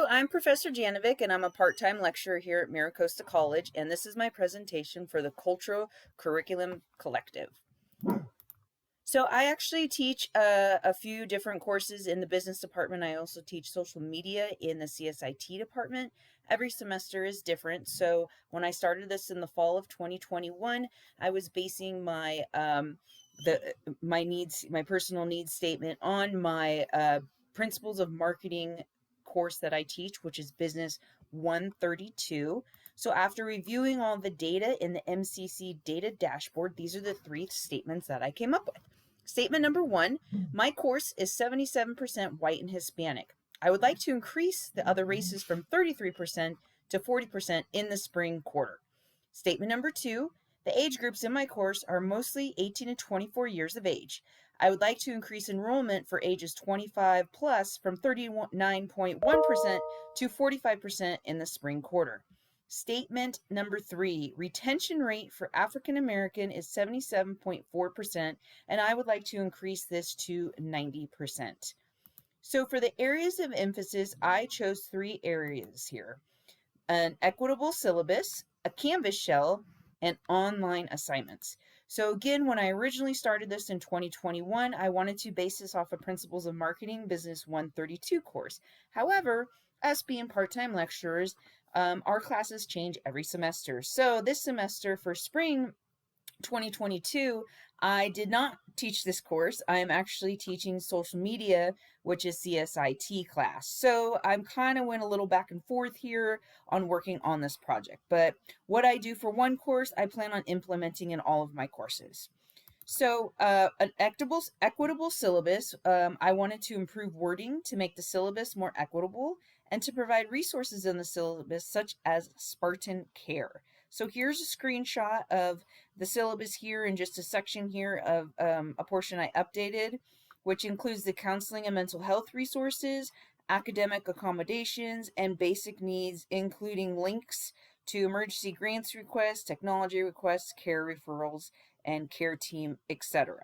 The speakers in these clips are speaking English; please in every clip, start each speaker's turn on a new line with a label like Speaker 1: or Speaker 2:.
Speaker 1: So I'm Professor Janovic, and I'm a part-time lecturer here at Miracosta College, and this is my presentation for the Cultural Curriculum Collective. So I actually teach a few different courses in the business department. I also teach social media in the CSIT department. Every semester is different. So when I started this in the fall of 2021, I was basing my my personal needs statement on my principles of marketing course that I teach, which is Business 132. So after reviewing all the data in the MCC data dashboard, these are the three statements that I came up with. Statement number one, my course is 77% white and Hispanic. I would like to increase the other races from 33% to 40% in the spring quarter. Statement number two, the age groups in my course are mostly 18 to 24 years of age. I would like to increase enrollment for ages 25 plus from 39.1% to 45% in the spring quarter. Statement number three, retention rate for African American is 77.4%, and I would like to increase this to 90%. So for the areas of emphasis, I chose three areas here: an equitable syllabus, a Canvas shell, and online assignments. So again, when I originally started this in 2021, I wanted to base this off of Principles of Marketing Business 132 course. However, us being part-time lecturers, our classes change every semester. So this semester for spring 2022, I did not teach this course. I am actually teaching social media, which is CSIT class. So I'm kind of went a little back and forth here on working on this project. But what I do for one course, I plan on implementing in all of my courses. So an equitable syllabus, I wanted to improve wording to make the syllabus more equitable and to provide resources in the syllabus such as Spartan Care. So here's a screenshot of the syllabus here and just a section here of a portion I updated, which includes the counseling and mental health resources, academic accommodations, and basic needs, including links to emergency grants requests, technology requests, care referrals, and care team, etc.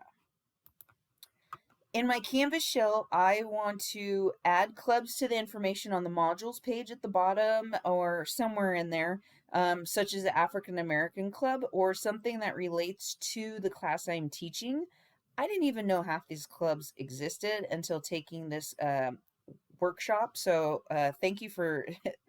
Speaker 1: In my Canvas shell, I want to add clubs to the information on the modules page at the bottom or somewhere in there, such as the African American Club or something that relates to the class I'm teaching. I didn't even know half these clubs existed until taking this workshop. So thank you for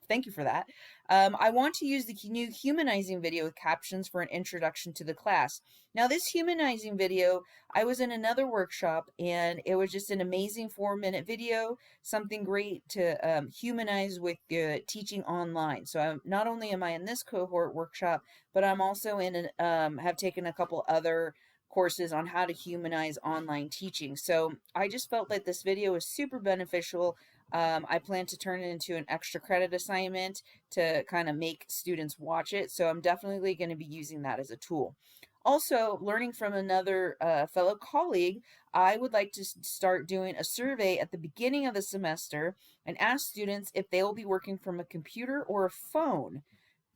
Speaker 1: thank you for that. I want to use the new humanizing video with captions for an introduction to the class. Now this humanizing video, I was in another workshop and it was just an amazing 4-minute video, something great to humanize with teaching online. So not only am I in this cohort workshop, but I'm also in have taken a couple other courses on how to humanize online teaching. So I just felt like this video was super beneficial. I plan to turn it into an extra credit assignment to kind of make students watch it. So I'm definitely going to be using that as a tool. Also, learning from another fellow colleague, I would like to start doing a survey at the beginning of the semester and ask students if they will be working from a computer or a phone.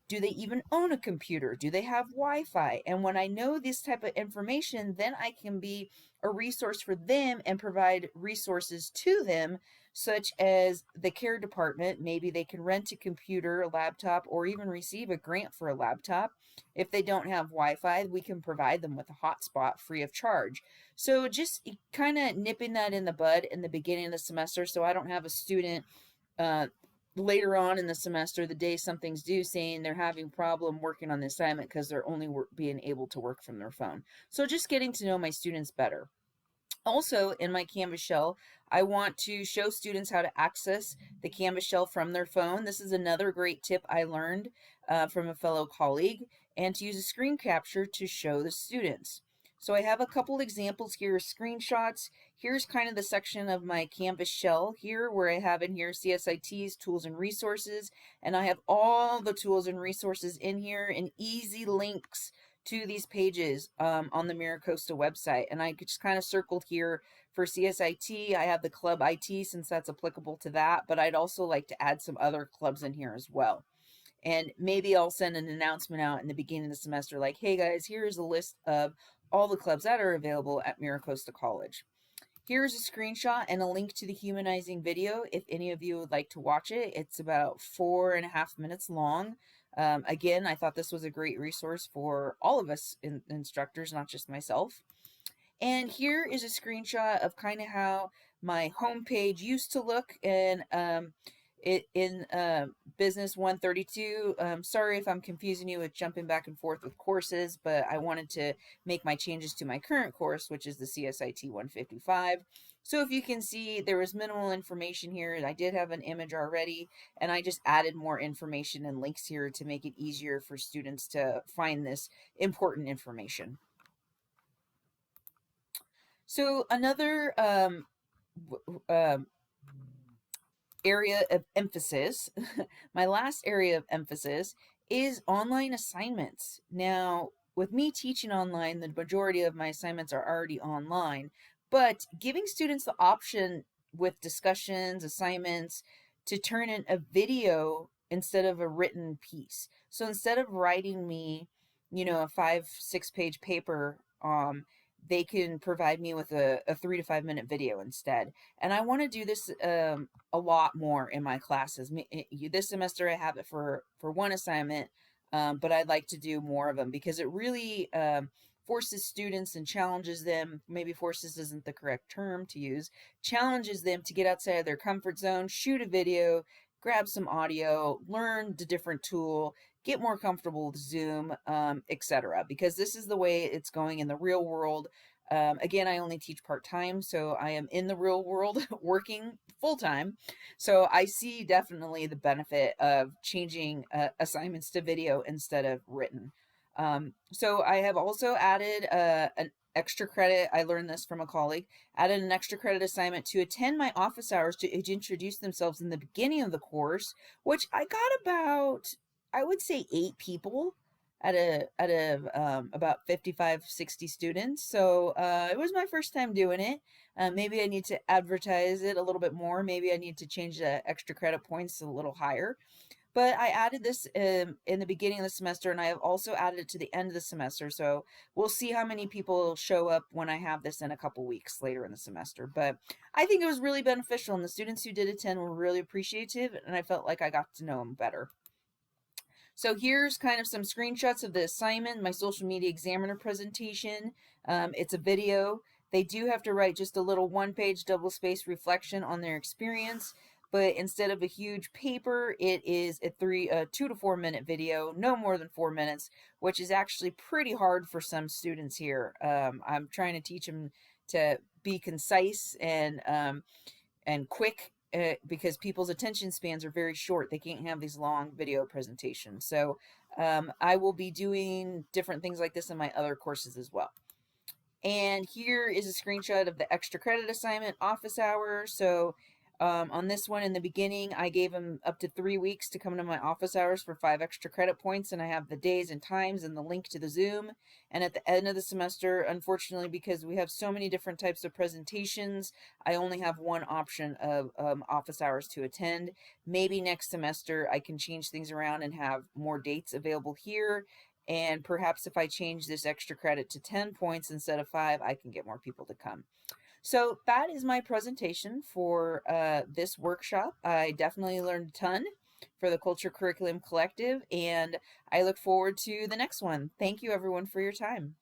Speaker 1: Do they even own a computer? Do they have Wi-Fi? And when I know this type of information, then I can be a resource for them and provide resources to them, such as the care department. Maybe they can rent a computer, a laptop, or even receive a grant for a laptop. If they don't have Wi-Fi, we can provide them with a hotspot free of charge. So just kind of nipping that in the bud in the beginning of the semester so I don't have a student later on in the semester, the day something's due, saying they're having problem working on the assignment because they're only being able to work from their phone. So just getting to know my students better. Also, in my Canvas shell, I want to show students how to access the Canvas shell from their phone. This is another great tip I learned from a fellow colleague, and to use a screen capture to show the students. So I have a couple examples here, screenshots. Here's kind of the section of my Canvas shell here where I have in here CSIT's tools and resources, and I have all the tools and resources in here and easy links to these pages on the Miracosta website. And I just kind of circled here for CSIT. I have the Club IT since that's applicable to that, but I'd also like to add some other clubs in here as well. And maybe I'll send an announcement out in the beginning of the semester like, hey guys, here's a list of all the clubs that are available at Miracosta College. Here's a screenshot and a link to the humanizing video if any of you would like to watch it. It's about 4.5 minutes long. Again, I thought this was a great resource for all of us instructors, not just myself. And here is a screenshot of kind of how my homepage used to look in Business 132. Sorry if I'm confusing you with jumping back and forth with courses, but I wanted to make my changes to my current course, which is the CSIT 155. So if you can see, there was minimal information here. I did have an image already, and I just added more information and links here to make it easier for students to find this important information. So another area of emphasis, my last area of emphasis is online assignments. Now, with me teaching online, the majority of my assignments are already online, but giving students the option with discussions, assignments, to turn in a video instead of a written piece. So instead of writing me, a 5-6 page paper, they can provide me with a 3 to 5 minute video instead. And I want to do this a lot more in my classes. This semester I have it for one assignment, but I'd like to do more of them because it really forces students and challenges them. Maybe forces isn't the correct term to use. Challenges them to get outside of their comfort zone, shoot a video, grab some audio, learn the different tool, get more comfortable with Zoom, etc. Because this is the way it's going in the real world. Again, I only teach part-time, so I am in the real world working full-time. So I see definitely the benefit of changing assignments to video instead of written. So I have also added an extra credit. I learned this from a colleague. Added an extra credit assignment to attend my office hours to introduce themselves in the beginning of the course, which I got about, I would say, 8 people out of about 55, 60 students. So it was my first time doing it. Maybe I need to advertise it a little bit more. Maybe I need to change the extra credit points a little higher. But I added this in the beginning of the semester, and I have also added it to the end of the semester. So we'll see how many people show up when I have this in a couple weeks later in the semester. But I think it was really beneficial, and the students who did attend were really appreciative, and I felt like I got to know them better. So here's kind of some screenshots of the assignment, my social media examiner presentation. It's a video. They do have to write just a little 1-page double-spaced reflection on their experience, but instead of a huge paper, it is a 2 to 4 minute video, no more than 4 minutes, which is actually pretty hard for some students here. I'm trying to teach them to be concise and quick, because people's attention spans are very short. They can't have these long video presentations. So I will be doing different things like this in my other courses as well. And here is a screenshot of the extra credit assignment office hours. So on this one in the beginning, I gave them up to 3 weeks to come to my office hours for 5 extra credit points, and I have the days and times and the link to the Zoom. And at the end of the semester, unfortunately, because we have so many different types of presentations, I only have one option of office hours to attend. Maybe next semester I can change things around and have more dates available here. And perhaps if I change this extra credit to 10 points instead of 5, I can get more people to come. So that is my presentation for this workshop. I definitely learned a ton for the Culture Curriculum Collective, and I look forward to the next one. Thank you, everyone, for your time.